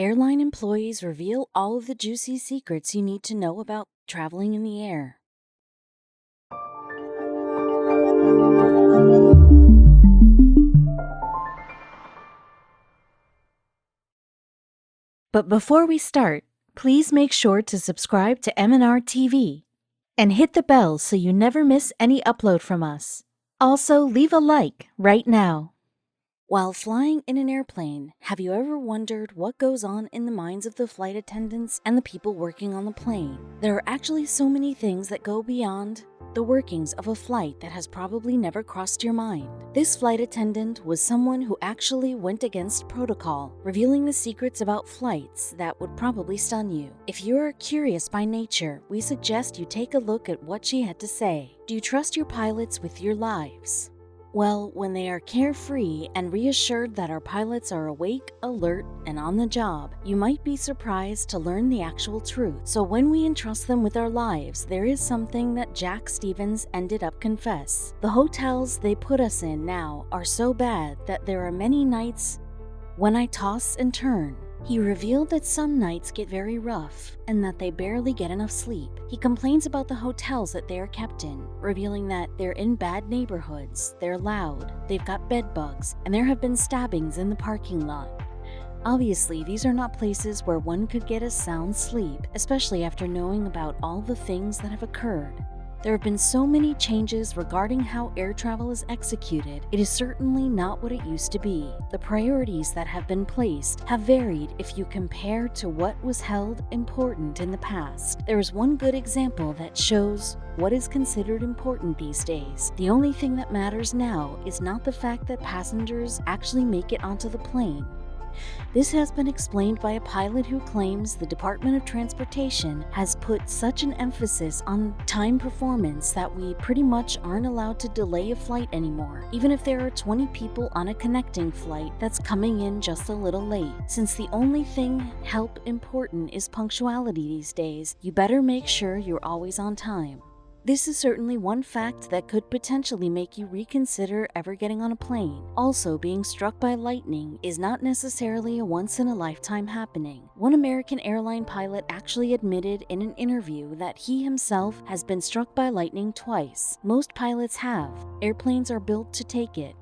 Airline employees reveal all of the juicy secrets you need to know about traveling in the air. But before we start, please make sure to subscribe to m&rtv and hit the bell so you never miss any upload from us. Also, leave a like right now. While flying in an airplane, have you ever wondered what goes on in the minds of the flight attendants and the people working on the plane? There are actually so many things that go beyond the workings of a flight that has probably never crossed your mind. This flight attendant was someone who actually went against protocol, revealing the secrets about flights that would probably stun you. If you're curious by nature, we suggest you take a look at what she had to say. Do you trust your pilots with your lives? Well, when they are carefree and reassured that our pilots are awake, alert, and on the job, you might be surprised to learn the actual truth. So when we entrust them with our lives, there is something that Jack Stevens ended up confess. The hotels they put us in now are so bad that there are many nights when I toss and turn. He revealed that some nights get very rough and that they barely get enough sleep. He complains about the hotels that they are kept in, revealing that they're in bad neighborhoods, they're loud, they've got bed bugs, and there have been stabbings in the parking lot. Obviously, these are not places where one could get a sound sleep, especially after knowing about all the things that have occurred. There have been so many changes regarding how air travel is executed. It is certainly not what it used to be. The priorities that have been placed have varied if you compare to what was held important in the past. There is one good example that shows what is considered important these days. The only thing that matters now is not the fact that passengers actually make it onto the plane. This has been explained by a pilot who claims the Department of Transportation has put such an emphasis on time performance that we pretty much aren't allowed to delay a flight anymore, even if there are 20 people on a connecting flight that's coming in just a little late. Since the only thing important is punctuality these days, you better make sure you're always on time. This is certainly one fact that could potentially make you reconsider ever getting on a plane. Also, being struck by lightning is not necessarily a once-in-a-lifetime happening. One American airline pilot actually admitted in an interview that he himself has been struck by lightning twice. Most pilots have. Airplanes are built to take it.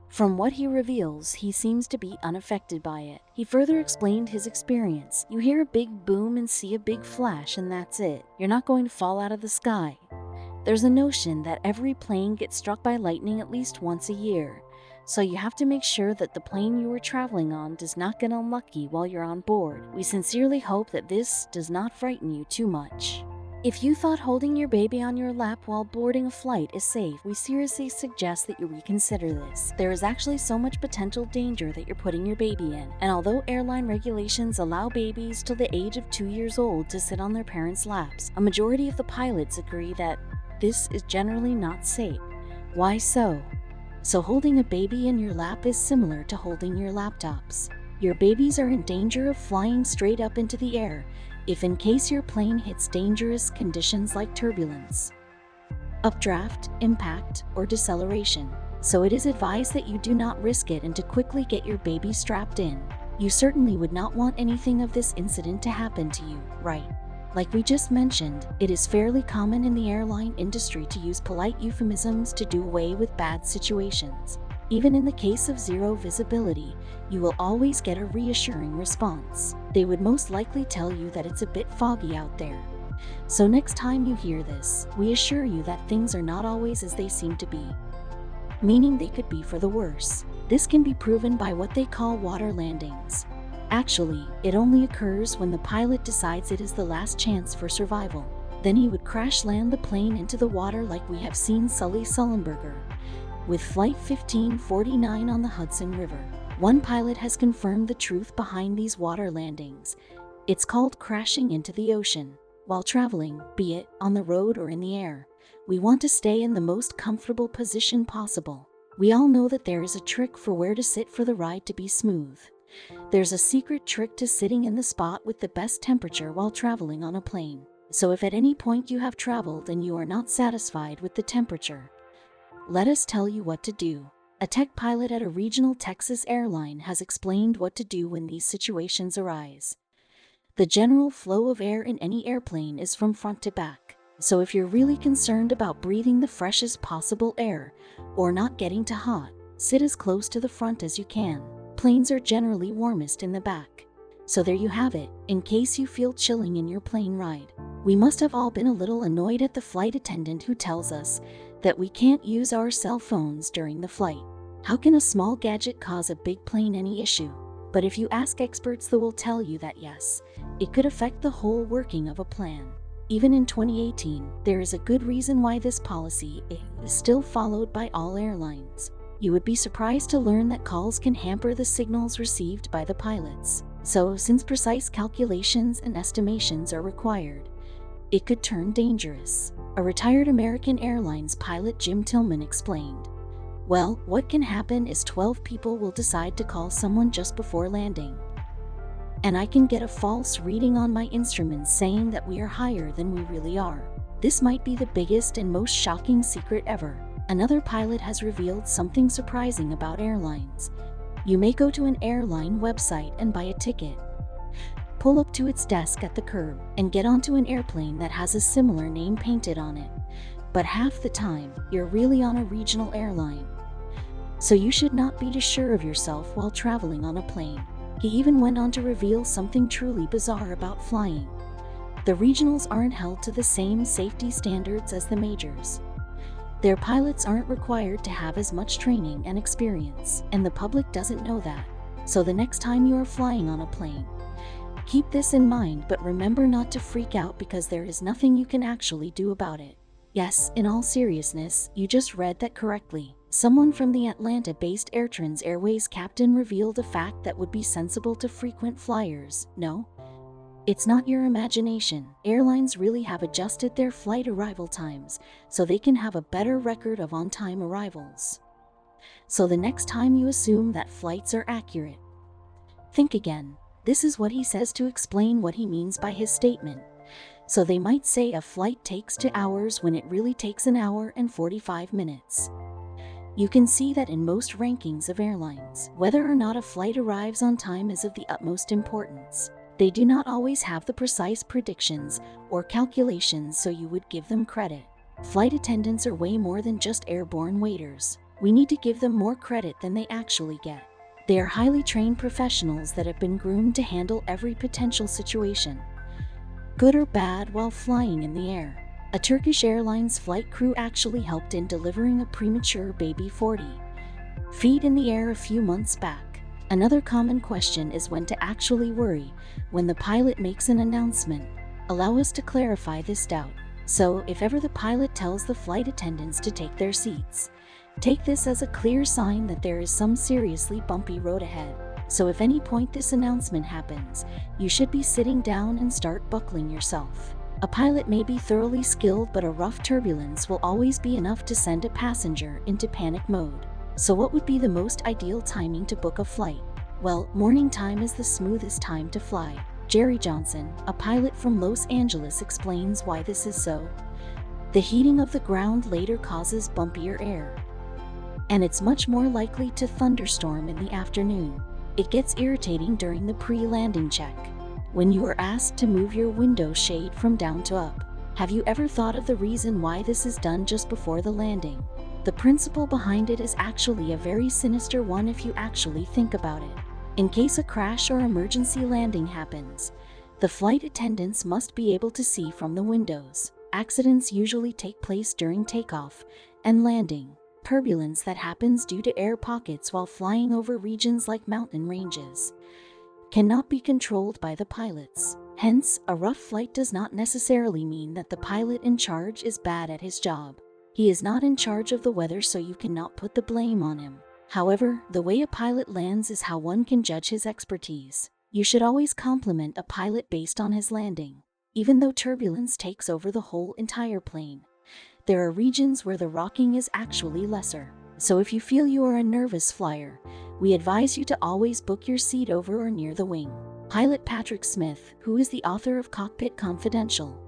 From what he reveals, he seems to be unaffected by it. He further explained his experience. You hear a big boom and see a big flash, and that's it. You're not going to fall out of the sky. There's a notion that every plane gets struck by lightning at least once a year, so you have to make sure that the plane you are traveling on does not get unlucky while you're on board. We sincerely hope that this does not frighten you too much. If you thought holding your baby on your lap while boarding a flight is safe, we seriously suggest that you reconsider this. There is actually so much potential danger that you're putting your baby in, and although airline regulations allow babies till the age of 2 years old to sit on their parents' laps, a majority of the pilots agree that this is generally not safe. Why so? So holding a baby in your lap is similar to holding your laptops. Your babies are in danger of flying straight up into the air if in case your plane hits dangerous conditions like turbulence, updraft, impact, or deceleration. So it is advised that you do not risk it and to quickly get your baby strapped in. You certainly would not want anything of this incident to happen to you, right? Like we just mentioned, it is fairly common in the airline industry to use polite euphemisms to do away with bad situations. Even in the case of zero visibility, you will always get a reassuring response. They would most likely tell you that it's a bit foggy out there. So next time you hear this, we assure you that things are not always as they seem to be, meaning they could be for the worse. This can be proven by what they call water landings. Actually, it only occurs when the pilot decides it is the last chance for survival. Then he would crash land the plane into the water like we have seen Sully Sullenberger with Flight 1549 on the Hudson River. One pilot has confirmed the truth behind these water landings. It's called crashing into the ocean. While traveling, be it on the road or in the air, we want to stay in the most comfortable position possible. We all know that there is a trick for where to sit for the ride to be smooth. There's a secret trick to sitting in the spot with the best temperature while traveling on a plane. So if at any point you have traveled and you are not satisfied with the temperature, let us tell you what to do. A tech pilot at a regional Texas airline has explained what to do when these situations arise. The general flow of air in any airplane is from front to back. So if you're really concerned about breathing the freshest possible air or not getting too hot, sit as close to the front as you can. Planes are generally warmest in the back. So there you have it, in case you feel chilling in your plane ride. We must have all been a little annoyed at the flight attendant who tells us that we can't use our cell phones during the flight. How can a small gadget cause a big plane any issue? But if you ask experts, they will tell you that yes, it could affect the whole working of a plane. Even in 2018, there is a good reason why this policy is still followed by all airlines. You would be surprised to learn that calls can hamper the signals received by the pilots. So, since precise calculations and estimations are required, it could turn dangerous. A retired American Airlines pilot, Jim Tillman, explained, "Well, what can happen is 12 people will decide to call someone just before landing. And I can get a false reading on my instruments saying that we are higher than we really are. This might be the biggest and most shocking secret ever." Another pilot has revealed something surprising about airlines. You may go to an airline website and buy a ticket, pull up to its desk at the curb, and get onto an airplane that has a similar name painted on it. But half the time, you're really on a regional airline. So you should not be too sure of yourself while traveling on a plane. He even went on to reveal something truly bizarre about flying. The regionals aren't held to the same safety standards as the majors. Their pilots aren't required to have as much training and experience, and the public doesn't know that. So the next time you are flying on a plane, keep this in mind, but remember not to freak out because there is nothing you can actually do about it. Yes, in all seriousness, you just read that correctly. Someone from the Atlanta-based Airtrans Airways captain revealed a fact that would be sensible to frequent flyers. No, it's not your imagination. Airlines really have adjusted their flight arrival times so they can have a better record of on-time arrivals. So the next time you assume that flights are accurate, think again. This is what he says to explain what he means by his statement. So they might say a flight takes 2 hours when it really takes 1 hour and 45 minutes. You can see that in most rankings of airlines, whether or not a flight arrives on time is of the utmost importance. They do not always have the precise predictions or calculations, so you would give them credit. Flight attendants are way more than just airborne waiters. We need to give them more credit than they actually get. They are highly trained professionals that have been groomed to handle every potential situation, good or bad, while flying in the air. A Turkish Airlines flight crew actually helped in delivering a premature baby 40 feet in the air a few months back. Another common question is when to actually worry when the pilot makes an announcement. Allow us to clarify this doubt. So, if ever the pilot tells the flight attendants to take their seats, take this as a clear sign that there is some seriously bumpy road ahead. So if any point this announcement happens, you should be sitting down and start buckling yourself. A pilot may be thoroughly skilled, but a rough turbulence will always be enough to send a passenger into panic mode. So what would be the most ideal timing to book a flight? Well, morning time is the smoothest time to fly. Jerry Johnson, a pilot from Los Angeles, explains why this is so. The heating of the ground later causes bumpier air, and it's much more likely to thunderstorm in the afternoon. It gets irritating during the pre-landing check, when you are asked to move your window shade from down to up. Have you ever thought of the reason why this is done just before the landing? The principle behind it is actually a very sinister one if you actually think about it. In case a crash or emergency landing happens, the flight attendants must be able to see from the windows. Accidents usually take place during takeoff and landing. Turbulence that happens due to air pockets while flying over regions like mountain ranges cannot be controlled by the pilots. Hence, a rough flight does not necessarily mean that the pilot in charge is bad at his job. He is not in charge of the weather, so you cannot put the blame on him. However, the way a pilot lands is how one can judge his expertise. You should always compliment a pilot based on his landing. Even though turbulence takes over the whole entire plane, there are regions where the rocking is actually lesser. So if you feel you are a nervous flyer, we advise you to always book your seat over or near the wing. Pilot Patrick Smith, who is the author of Cockpit Confidential,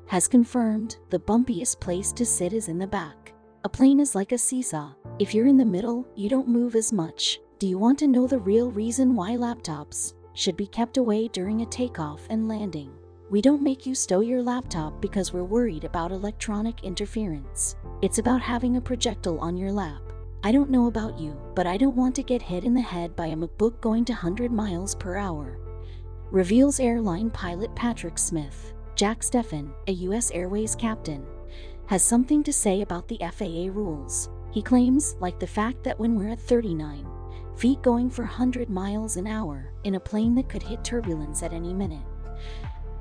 has confirmed the bumpiest place to sit is in the back. A plane is like a seesaw. If you're in the middle, you don't move as much. Do you want to know the real reason why laptops should be kept away during a takeoff and landing? We don't make you stow your laptop because we're worried about electronic interference. It's about having a projectile on your lap. I don't know about you, but I don't want to get hit in the head by a MacBook going to 100 miles per hour. Reveals airline pilot Patrick Smith. Jack Steffen, a U.S. Airways captain, has something to say about the FAA rules. He claims, like the fact that when we're at 39 feet going for 100 miles an hour in a plane that could hit turbulence at any minute,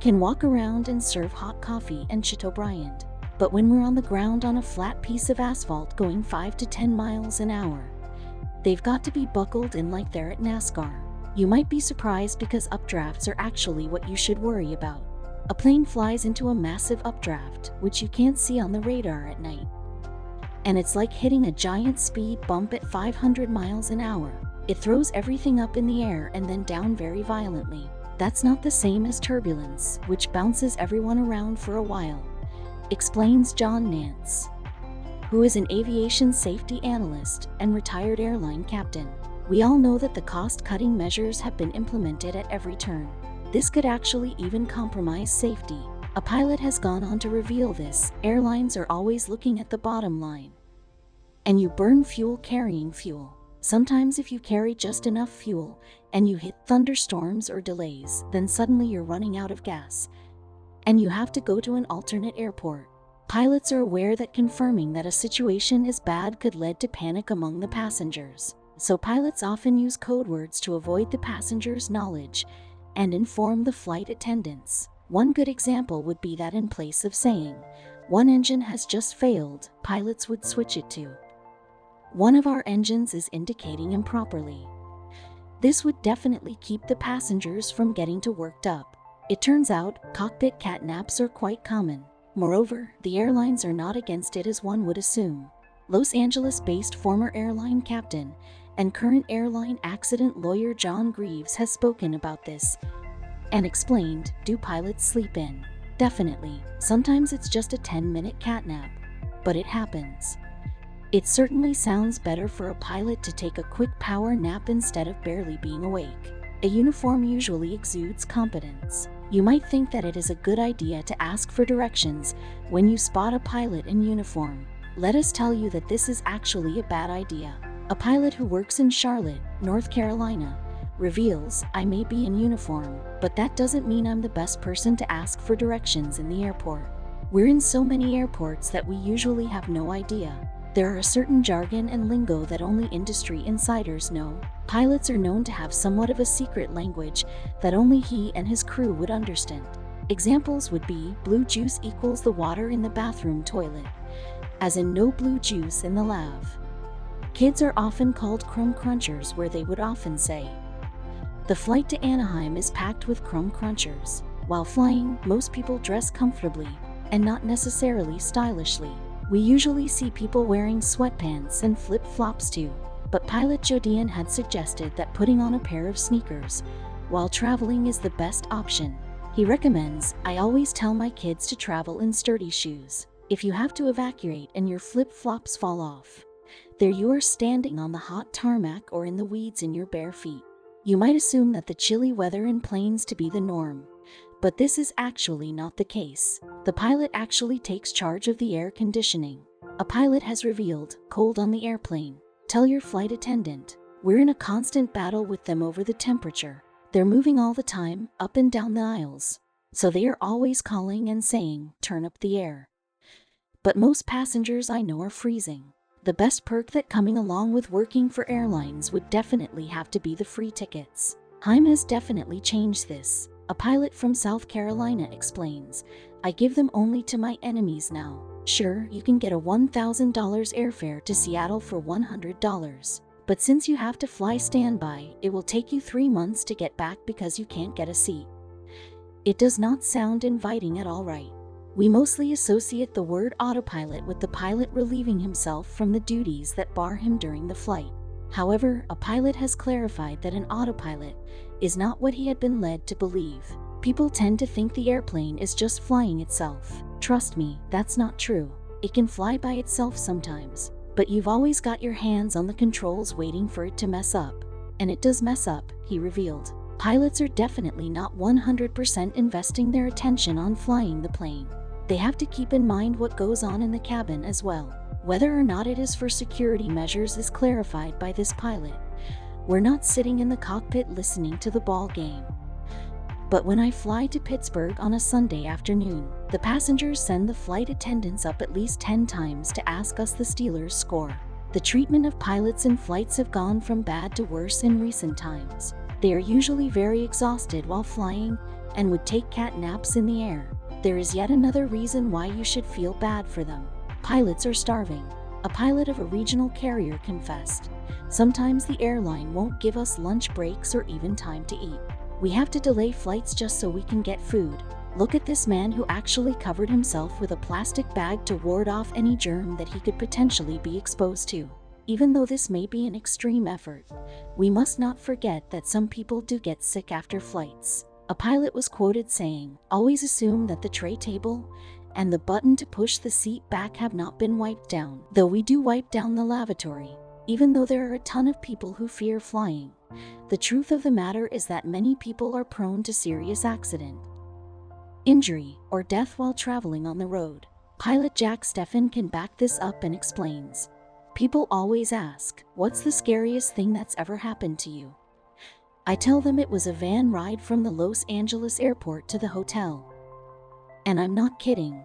can walk around and serve hot coffee and Chateaubriand. But when we're on the ground on a flat piece of asphalt going 5 to 10 miles an hour, they've got to be buckled in like they're at NASCAR. You might be surprised because updrafts are actually what you should worry about. A plane flies into a massive updraft, which you can't see on the radar at night. And it's like hitting a giant speed bump at 500 miles an hour. It throws everything up in the air and then down very violently. That's not the same as turbulence, which bounces everyone around for a while, explains John Nance, who is an aviation safety analyst and retired airline captain. We all know that the cost-cutting measures have been implemented at every turn. This could actually even compromise safety. A pilot has gone on to reveal this. Airlines are always looking at the bottom line. And you burn fuel carrying fuel. Sometimes if you carry just enough fuel and you hit thunderstorms or delays, then suddenly you're running out of gas and you have to go to an alternate airport. Pilots are aware that confirming that a situation is bad could lead to panic among the passengers. So pilots often use code words to avoid the passengers' knowledge and inform the flight attendants. One good example would be that in place of saying, "One engine has just failed," pilots would switch it to, "One of our engines is indicating improperly." This would definitely keep the passengers from getting too worked up. It turns out, cockpit catnaps are quite common. Moreover, the airlines are not against it as one would assume. Los Angeles-based former airline captain and current airline accident lawyer John Greaves has spoken about this and explained, "Do pilots sleep in? Definitely. Sometimes it's just a 10-minute catnap, but it happens. It certainly sounds better for a pilot to take a quick power nap instead of barely being awake. A uniform usually exudes competence. You might think that it is a good idea to ask for directions when you spot a pilot in uniform. Let us tell you that this is actually a bad idea." A pilot who works in Charlotte, North Carolina, reveals, "I may be in uniform, but that doesn't mean I'm the best person to ask for directions in the airport. We're in so many airports that we usually have no idea. There are a certain jargon and lingo that only industry insiders know. Pilots are known to have somewhat of a secret language that only he and his crew would understand." Examples would be, blue juice equals the water in the bathroom toilet, as in no blue juice in the lav. Kids are often called crumb crunchers, where they would often say, "The flight to Anaheim is packed with crumb crunchers." While flying, most people dress comfortably and not necessarily stylishly. We usually see people wearing sweatpants and flip-flops too, but pilot Jodian had suggested that putting on a pair of sneakers while traveling is the best option. He recommends, "I always tell my kids to travel in sturdy shoes. If you have to evacuate and your flip-flops fall off, there you are standing on the hot tarmac or in the weeds in your bare feet." You might assume that the chilly weather in planes to be the norm, but this is actually not the case. The pilot actually takes charge of the air conditioning. A pilot has revealed, "Cold on the airplane. Tell your flight attendant. We're in a constant battle with them over the temperature. They're moving all the time, up and down the aisles. So they are always calling and saying, 'Turn up the air.' But most passengers I know are freezing." The best perk that coming along with working for airlines would definitely have to be the free tickets. Time has definitely changed this. A pilot from South Carolina explains, "I give them only to my enemies now. Sure, you can get a $1,000 airfare to Seattle for $100. But since you have to fly standby, it will take you 3 months to get back because you can't get a seat." It does not sound inviting at all, right? We mostly associate the word autopilot with the pilot relieving himself from the duties that bar him during the flight. However, a pilot has clarified that an autopilot is not what he had been led to believe. People tend to think the airplane is just flying itself. Trust me, that's not true. It can fly by itself sometimes, but you've always got your hands on the controls waiting for it to mess up. And it does mess up, he revealed. Pilots are definitely not 100% investing their attention on flying the plane. They have to keep in mind what goes on in the cabin as well. Whether or not it is for security measures is clarified by this pilot. We're not sitting in the cockpit listening to the ball game. But when I fly to Pittsburgh on a Sunday afternoon, the passengers send the flight attendants up at least 10 times to ask us the Steelers' score. The treatment of pilots in flights have gone from bad to worse in recent times. They are usually very exhausted while flying and would take cat naps in the air. There is yet another reason why you should feel bad for them. Pilots are starving. A pilot of a regional carrier confessed. Sometimes the airline won't give us lunch breaks or even time to eat. We have to delay flights just so we can get food. Look at this man who actually covered himself with a plastic bag to ward off any germ that he could potentially be exposed to. Even though this may be an extreme effort, we must not forget that some people do get sick after flights. A pilot was quoted saying, "Always assume that the tray table and the button to push the seat back have not been wiped down, though we do wipe down the lavatory." Even though there are a ton of people who fear flying, the truth of the matter is that many people are prone to serious accident, injury, or death while traveling on the road. Pilot Jack Steffen can back this up and explains. People always ask, "What's the scariest thing that's ever happened to you?" I tell them it was a van ride from the Los Angeles airport to the hotel. And I'm not kidding.